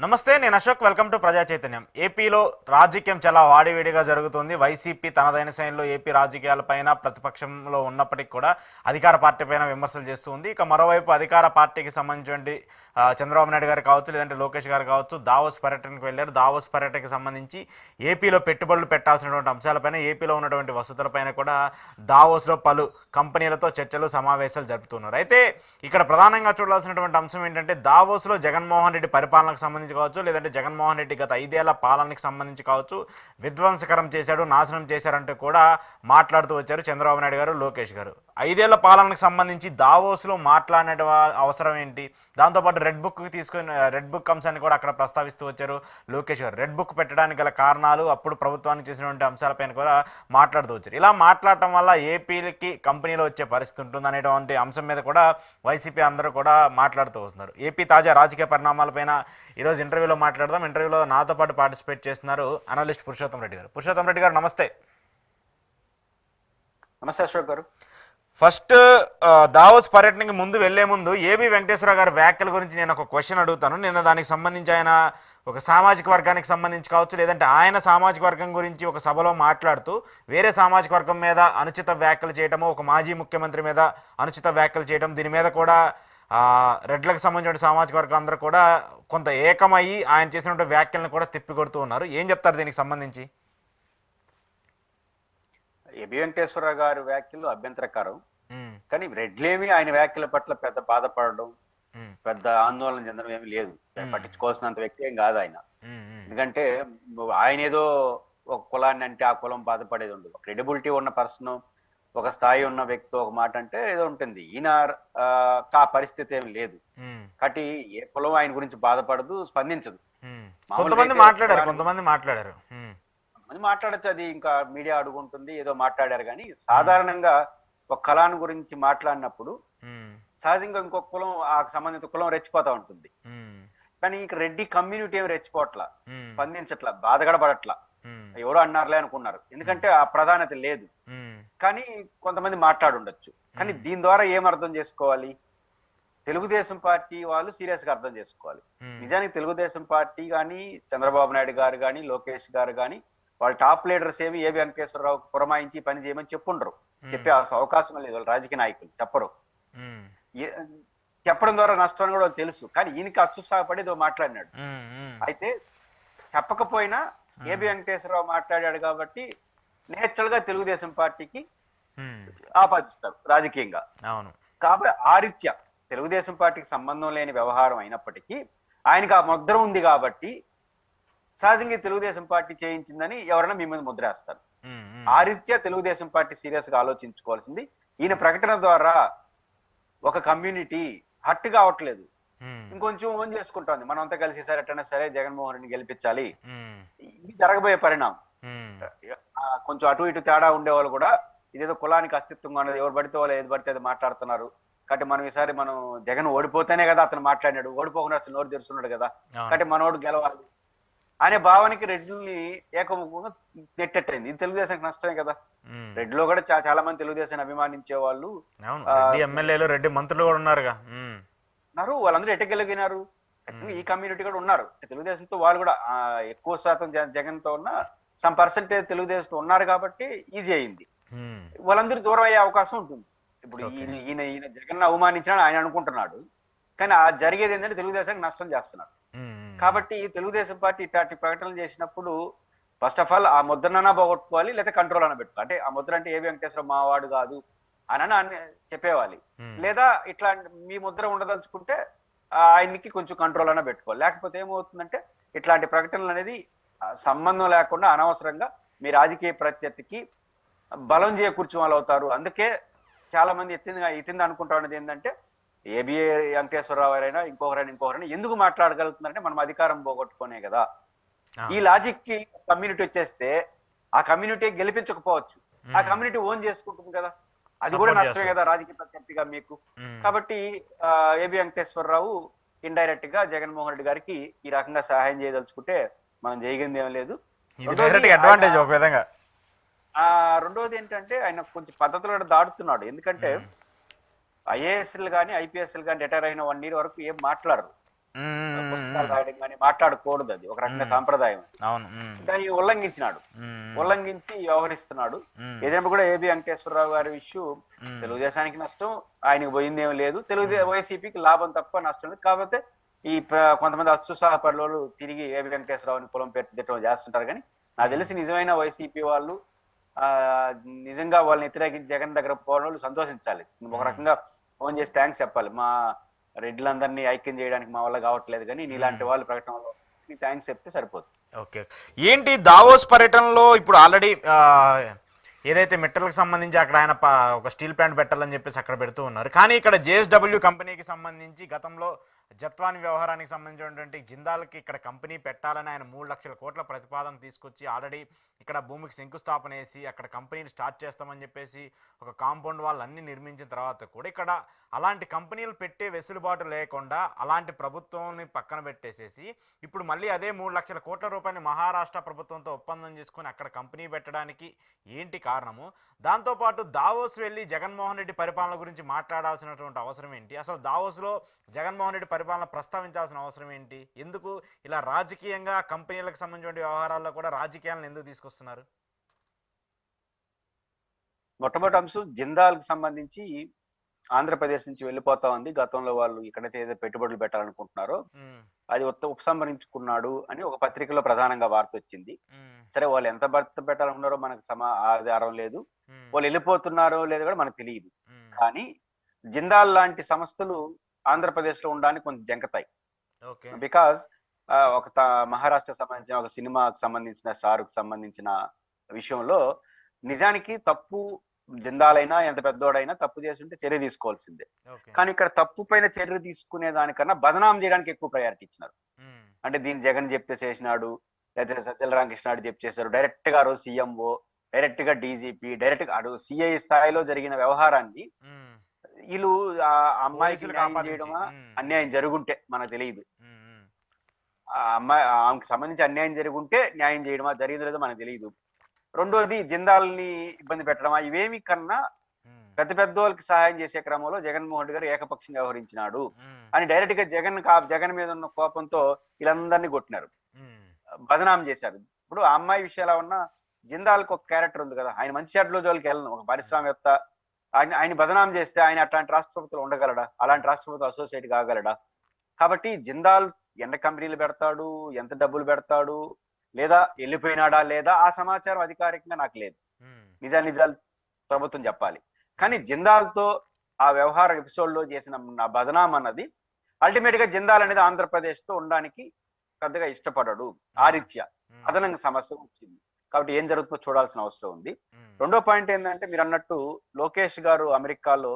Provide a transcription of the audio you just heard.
నమస్తే, నేను Ashok. Welcome to ప్రజా చైతన్యం. ఏపీలో రాజకీయం చాలా వాడివేడిగా జరుగుతుంది. వైసీపీ తనదైన శైలిలో ఏపీ రాజకీయాలపైన ప్రతిపక్షంలో ఉన్నప్పటికీ కూడా అధికార పార్టీ పైన విమర్శలు చేస్తూ ఉంది. ఇక మరోవైపు అధికార పార్టీకి సంబంధించి చంద్రబాబు నాయుడు గారు కావచ్చు, లేదంటే లోకేష్ గారు కావచ్చు, దావోస్ పర్యటనకు వెళ్ళారు. దావోస్ పర్యటనకు సంబంధించి ఏపీలో పెట్టుబడులు పెట్టాల్సినటువంటి అంశాలపైన, ఏపీలో ఉన్నటువంటి వసతులపైన కూడా దావోస్లో పలు కంపెనీలతో చర్చలు, సమావేశాలు జరుపుతున్నారు. అయితే ఇక్కడ ప్రధానంగా చూడాల్సినటువంటి అంశం ఏంటంటే, దావోస్లో జగన్మోహన్ రెడ్డి పరిపాలనకు సంబంధించి కావచ్చు, లేదంటే జగన్మోహన్ రెడ్డి గత 5 ఏళ్ల పాలనకి సంబంధించి కావచ్చు, విధ్వంసకరం చేశాడు, నాశనం చేశారంటూ కూడా మాట్లాడుతూ వచ్చారు చంద్రబాబు నాయుడు గారు, లోకేష్ గారు. 5 ఏళ్ల పాలనకు సంబంధించి దావోస్లో మాట్లాడే అవసరం ఏంటి? దాంతోపాటు రెడ్ బుక్ అంశాన్ని కూడా అక్కడ ప్రస్తావిస్తూ వచ్చారు లోకేష్ గారు. రెడ్ బుక్ పెట్టడానికి గల కారణాలు, అప్పుడు ప్రభుత్వానికి చేసినటువంటి అంశాలపైన కూడా మాట్లాడుతూ వచ్చారు. ఇలా మాట్లాడటం వల్ల ఏపీలకి కంపెనీలో వచ్చే పరిస్థితి ఉంటుంది అనేటువంటి అంశం మీద కూడా వైసీపీ అందరూ కూడా మాట్లాడుతూ వస్తున్నారు. ఏపీ తాజా రాజకీయ పరిణామాలపైన ఈరోజు ఇంటర్వ్యూలో మాట్లాడదాం. ఇంటర్వ్యూలో నాతో పాటు పార్టిసిపేట్ చేస్తున్నారు అనలిస్ట్ పురుషోత్తం రెడ్డి గారు. పురుషోత్తం రెడ్డి గారు, నమస్తే. నమస్తే అశోక్ గారు. ఫస్ట్, దావోస్ పర్యటనకి వెళ్లే ముందు ఏబి వెంకటేశ్వర గారి వ్యాఖ్యల గురించి నేను ఒక క్వశ్చన్ అడుగుతాను. నేను దానికి సంబంధించి ఆయన ఒక సామాజిక వర్గానికి సంబంధించి కావచ్చు, లేదంటే ఆయన సామాజిక వర్గం గురించి ఒక సభలో మాట్లాడుతూ వేరే సామాజిక వర్గం మీద అనుచిత వ్యాఖ్యలు చేయటము, ఒక మాజీ ముఖ్యమంత్రి మీద అనుచిత వ్యాఖ్యలు చేయడం, దీని మీద కూడా రెడ్లకు సంబంధించిన సామాజిక వర్గం అందరూ కూడా కొంత ఏకమయ్యి ఆయన చేసినటువంటి వ్యాఖ్యలను కూడా తిప్పికొడుతూ ఉన్నారు. ఏం చెప్తారు దీనికి సంబంధించి? ఏబి వెంకటేశ్వరరావు గారి వ్యాఖ్యలు అభ్యంతరకరం. కానీ రెడ్లేమి ఆయన వ్యాఖ్యల పట్ల పెద్ద బాధపడడం, పెద్ద ఆందోళన చెందడం ఏమి లేదు. పట్టించుకోవాల్సినంత వ్యక్తి ఏం కాదు ఆయన. ఎందుకంటే ఆయన ఏదో ఒక కులాన్ని అంటే ఆ కులం బాధపడేది ఉండదు. క్రెడిబిలిటీ ఉన్న పర్సన్, ఒక స్థాయి ఉన్న వ్యక్తి ఒక మాట అంటే ఏదో ఉంటుంది. ఈయన ఆ పరిస్థితి ఏమి లేదు. కాబట్టి ఏ కులం ఆయన గురించి బాధపడదు, స్పందించదు. కొంతమంది మాట్లాడారు అది మాట్లాడచ్చు, అది ఇంకా మీడియా అడుగుంటుంది, ఏదో మాట్లాడారు. కానీ సాధారణంగా ఒక కులాన్ని గురించి మాట్లాడినప్పుడు సహజంగా ఇంకొక కులం, ఆ సంబంధిత కులం రెచ్చిపోతా ఉంటుంది. కానీ ఇక రెడ్డి కమ్యూనిటీ ఏమి రెచ్చిపోవట్లా, స్పందించట్లా, బాధగడబడట్లా. ఎవరో అన్నారులే అనుకున్నారు, ఎందుకంటే ఆ ప్రాధాన్యత లేదు. కానీ కొంతమంది మాట్లాడుండొచ్చు. కానీ దీని ద్వారా ఏం అర్థం చేసుకోవాలి? తెలుగుదేశం పార్టీ వాళ్ళు సీరియస్ గా అర్థం చేసుకోవాలి. నిజానికి తెలుగుదేశం పార్టీ కానీ, చంద్రబాబు నాయుడు గారు కానీ, లోకేష్ గారు కానీ, వాళ్ళ టాప్ లీడర్స్ ఏమి ఏబి వెంకటేశ్వరరావు పురమాయించి పని చేయమని చెప్పుండరు. చెప్పే అవకాశం లేదు. వాళ్ళు రాజకీయ నాయకులు చెప్పరు. చెప్పడం ద్వారా నష్టం కూడా తెలుసు. కానీ ఈయనకి అత్యుత్సాహపడి ఏదో మాట్లాడినాడు. అయితే చెప్పకపోయినా ఏబి వెంకటేశ్వరరావు మాట్లాడాడు కాబట్టి నేచురల్ గా తెలుగుదేశం పార్టీకి ఆపాదిస్తారు రాజకీయంగా. కాబట్టి ఆ రీత్యా తెలుగుదేశం పార్టీకి సంబంధం లేని వ్యవహారం అయినప్పటికీ ఆయనకి ఆ ముద్ర ఉంది కాబట్టి సహజంగా తెలుగుదేశం పార్టీ చేయించిందని ఎవరైనా మీ మీద ముద్రేస్తారు. ఆ రీత్యా తెలుగుదేశం పార్టీ సీరియస్ గా ఆలోచించుకోవాల్సింది. ఈయన ప్రకటన ద్వారా ఒక కమ్యూనిటీ హట్ కావట్లేదు, ఇంకొంచెం ఓన్ చేసుకుంటోంది. మనం అంతా కలిసి సరే ఎట్టైనా సరే జగన్మోహన్ రెడ్డిని గెలిపించాలి, ఇది జరగబోయే పరిణామం. కొంచెం అటు ఇటు తేడా ఉండేవాళ్ళు కూడా ఇదేదో కులానికి అస్తిత్వంగా ఉన్నది, ఎవరు పడితే వాళ్ళు ఏది పడితే అది మాట్లాడుతున్నారు. కాబట్టి మనం ఈసారి మనం జగన్ ఓడిపోతేనే కదా అతను మాట్లాడినాడు, ఓడిపోకుండా అసలు నోరు తెరుస్తున్నాడు కదా, కాబట్టి మనోడు గెలవాలి అనే భావానికి రెడ్డిని ఏకముఖంగా నెట్టెట్టయింది. ఇది తెలుగుదేశానికి నష్టమే కదా. రెడ్డిలో కూడా చాలా మంది తెలుగుదేశాన్ని అభిమానించే వాళ్ళు, ఎమ్మెల్యేలు, రెడ్డి మంత్రులు కూడా ఉన్నారు. వాళ్ళందరూ ఎట్టగలిగినారు. ఈ కమ్యూనిటీ కూడా ఉన్నారు తెలుగుదేశంతో. వాళ్ళు కూడా ఎక్కువ శాతం జగన్ తో ఉన్న సమ్ పర్సెంటేజ్ తెలుగుదేశంతో ఉన్నారు కాబట్టి ఈజీ అయింది. వాళ్ళందరూ దూరం అయ్యే అవకాశం ఉంటుంది. ఇప్పుడు ఈయన జగన్ అవమానించిన ఆయన అనుకుంటున్నాడు, కానీ ఆ జరిగేది ఏంటంటే తెలుగుదేశానికి నష్టం చేస్తున్నాడు. కాబట్టి తెలుగుదేశం పార్టీ ఇట్లాంటి ప్రకటనలు చేసినప్పుడు ఫస్ట్ ఆఫ్ ఆల్ ఆ ముద్రనన్నా పోగొట్టుకోవాలి, లేదా కంట్రోల్ అన్న పెట్టుకోవాలి. అంటే ఆ ముద్ర అంటే ఏబి వెంకటేశ్వరరావు మావాడు కాదు అని చెప్పేవాలి. లేదా ఇట్లా మీ ముద్ర ఉండదలుచుకుంటే ఆయనకి కొంచెం కంట్రోల్ అన్న పెట్టుకోవాలి. లేకపోతే ఏమవుతుందంటే ఇట్లాంటి ప్రకటనలు అనేది సంబంధం లేకుండా అనవసరంగా మీ రాజకీయ ప్రత్యర్థికి బలం చేకూర్చే వాళ్ళు అవుతారు. అందుకే చాలా మంది ఎత్తింది అనుకుంటా ఉన్నది ఏంటంటే, ఏబి వెంకటేశ్వరరావు అయినా ఇంకొకరైనా ఎందుకు మాట్లాడగలుగుతున్నారంటే మనం అధికారం పోగొట్టుకునే కదా. ఈ లాజిక్ కి కమ్యూనిటీ వచ్చేస్తే ఆ కమ్యూనిటీ గెలిపించకపోవచ్చు, ఆ కమ్యూనిటీ ఓన్ చేసుకుంటుంది కదా, అది కూడా నష్టమే కదా రాజకీయ ప్రత్యర్థిగా మీకు. కాబట్టి ఏబి వెంకటేశ్వరరావు ఇండైరెక్ట్ గా జగన్మోహన్ రెడ్డి గారికి ఈ రకంగా సహాయం చేయదలుచుకుంటే మనం చేయగలిగింది ఏం లేదు. రెండోది ఏంటంటే ఆయన కొంచెం పద్ధతులు దాడుతున్నాడు. ఎందుకంటే ఐఏఎస్లు కానీ ఐపీఎస్లు కానీ రిటైర్ అయిన 1 year వరకు ఏం మాట్లాడరు. పుస్తకాలు రాయడం కానీ మాట్లాడకూడదు, అది ఒక రకంగా సాంప్రదాయం. అవును. దాన్ని ఉల్లంఘించినాడు, ఉల్లంఘించి వ్యవహరిస్తున్నాడు. ఏదైనా కూడా ఏబి వెంకటేశ్వరరావు గారి ఇష్యూ తెలుగుదేశానికి నష్టం, ఆయనకు పోయింది ఏం లేదు, వైసీపీకి లాభం తప్ప నష్టం లేదు. కాకపోతే ఈ కొంతమంది అత్యుత్సాహపరులు తిరిగి ఏబి వెంకటేశ్వరరావుని పొలం పేరు తిట్టడం చేస్తుంటారు. కానీ నాకు తెలిసి నిజమైన వైసీపీ వాళ్ళు నిజంగా వాళ్ళని వ్యతిరేకించి జగన్ దగ్గర పోవడం వాళ్ళు సంతోషించాలి. ఒక రకంగా ఫోన్ చేసి థ్యాంక్స్ చెప్పాలి, మా రెడ్లందరినీ ఐక్యం చేయడానికి మా వల్ల కావట్లేదు, కానీ నీలాంటి వాళ్ళు ప్రకటనలో థ్యాంక్స్ చెప్తే సరిపోతుంది. ఓకే, ఏంటి దావోస్ పర్యటనలో ఇప్పుడు ఆల్రెడీ ఏదైతే మెటల్కి సంబంధించి అక్కడ ఆయన ఒక స్టీల్ ప్లాంట్ పెట్టాలని చెప్పేసి అక్కడ పెడుతూ ఉన్నారు. కానీ ఇక్కడ జేఎస్డబ్ల్యూ కంపెనీకి సంబంధించి గతంలో జత్వాని వ్యవహారానికి సంబంధించినటువంటి జిందాల్కి ఇక్కడ కంపెనీ పెట్టాలని ఆయన 3 లక్షల కోట్ల ప్రతిపాదన తీసుకొచ్చి ఆల్రెడీ ఇక్కడ భూమికి శంకుస్థాపన వేసి అక్కడ కంపెనీని స్టార్ట్ చేస్తామని చెప్పేసి ఒక కాంపౌండ్ వాళ్ళు అన్ని నిర్మించిన తర్వాత కూడా ఇక్కడ అలాంటి కంపెనీలు పెట్టే వెసులుబాటు లేకుండా అలాంటి ప్రభుత్వాన్ని పక్కన పెట్టేసేసి ఇప్పుడు మళ్ళీ అదే 3 లక్షల కోట్ల రూపాయలు మహారాష్ట్ర ప్రభుత్వంతో ఒప్పందం చేసుకుని అక్కడ కంపెనీ పెట్టడానికి ఏంటి కారణము? దాంతోపాటు దావోస్ వెళ్ళి జగన్మోహన్ రెడ్డి పరిపాలన గురించి మాట్లాడాల్సినటువంటి అవసరం ఏంటి? అసలు దావోస్లో జగన్మోహన్ రెడ్డి పరిపాలన ప్రస్తావించాల్సిన అవసరం ఏంటి? ఎందుకు ఇలా రాజకీయంగా కంపెనీలకు సంబంధించిన వ్యవహారాల్లో కూడా రాజకీయాలను ఎందుకు తీసుకొస్తున్నారు? మొట్టమొదటి అంశం జిందాల్కి సంబంధించి ఆంధ్రప్రదేశ్ నుంచి వెళ్ళిపోతా ఉంది. గతంలో వాళ్ళు ఇక్కడైతే ఏదో పెట్టుబడులు పెట్టాలనుకుంటున్నారో అది ఉపసంహరించుకున్నాడు అని ఒక పత్రికలో ప్రధానంగా వార్త వచ్చింది. సరే, వాళ్ళు ఎంత భర్త పెట్టాలనుకున్నారో మనకు ఆధారం లేదు, వాళ్ళు వెళ్ళిపోతున్నారో లేదో కూడా మనకు తెలియదు. కానీ జిందాల్ లాంటి సంస్థలు ఆంధ్రప్రదేశ్ లో ఉండడానికి కొంచెం జంకతాయి. బికాజ్ ఒక మహారాష్ట్ర సంబంధించిన ఒక సినిమాకి సంబంధించిన స్టార్కి సంబంధించిన విషయంలో నిజానికి తప్పు జిందాలైనా ఎంత పెద్దోడైనా తప్పు చేస్తుంటే చర్య తీసుకోవాల్సిందే. కానీ ఇక్కడ తప్పు పైన చర్య తీసుకునే దానికన్నా బదనాం చేయడానికి ఎక్కువ ప్రయారిటీ ఇచ్చినారు. అంటే దీన్ని జగన్ చెప్తే చేసినాడు, లేకపోతే సజ్జల రామకృష్ణాడు చెప్తే చేశారు, డైరెక్ట్ గా రోజు సీఎంఓ, డైరెక్ట్ గా డీజీపీ, డైరెక్ట్ గా సిఐ స్థాయిలో జరిగిన వ్యవహారాన్ని వీళ్ళు ఆ అమ్మాయికి న్యాయం చేయడమా, అన్యాయం జరుగుంటే మనకు తెలియదు, ఆ అమ్మాయి ఆమెకు సంబంధించి అన్యాయం జరుగుంటే న్యాయం చేయడమా, జరిగిందో లేదో మనకు తెలియదు. రెండోది జిందాల్ని ఇబ్బంది పెట్టడమా, ఇవేమి కన్నా పెద్ద పెద్ద వాళ్ళకి సహాయం చేసే క్రమంలో జగన్మోహన్ రెడ్డి గారు ఏకపక్షంగా వ్యవహరించినాడు అని డైరెక్ట్ గా జగన్ మీద ఉన్న కోపంతో వీళ్ళందరినీ కొట్టినారు, బదనాం చేశారు. ఇప్పుడు ఆ అమ్మాయి విషయాలు ఉన్నా జిందాల్కి ఒక క్యారెక్టర్ ఉంది కదా, ఆయన మంచి చెడ్డలో జోలికి వెళ్ళను, ఒక పారిశ్రామికవేత్త, ఆయన బదనాం చేస్తే ఆయన అట్లాంటి రాష్ట్ర ప్రభుత్వం ఉండగలడా, అలాంటి రాష్ట్ర ప్రభుత్వం అసోసియేట్ కాగలడా? కాబట్టి జిందాల్ ఎంత కంపెనీలు పెడతాడు, ఎంత డబ్బులు పెడతాడు, లేదా వెళ్ళిపోయినాడా లేదా ఆ సమాచారం అధికారికంగా నాకు లేదు. నిజాలు ప్రభుత్వం చెప్పాలి. కానీ జిందాల్తో ఆ వ్యవహార ఎపిసోడ్ లో చేసిన బదనాం అన్నది అల్టిమేట్ గా జిందాల్ అనేది ఆంధ్రప్రదేశ్ తో ఉండడానికి పెద్దగా ఇష్టపడడు, ఆ రీత్యా అదనంగా సమస్య వచ్చింది. కాబట్టి ఏం జరుగుతుందో చూడాల్సిన అవసరం ఉంది. రెండో పాయింట్ ఏంటంటే మీరు అన్నట్టు లోకేష్ గారు అమెరికాలో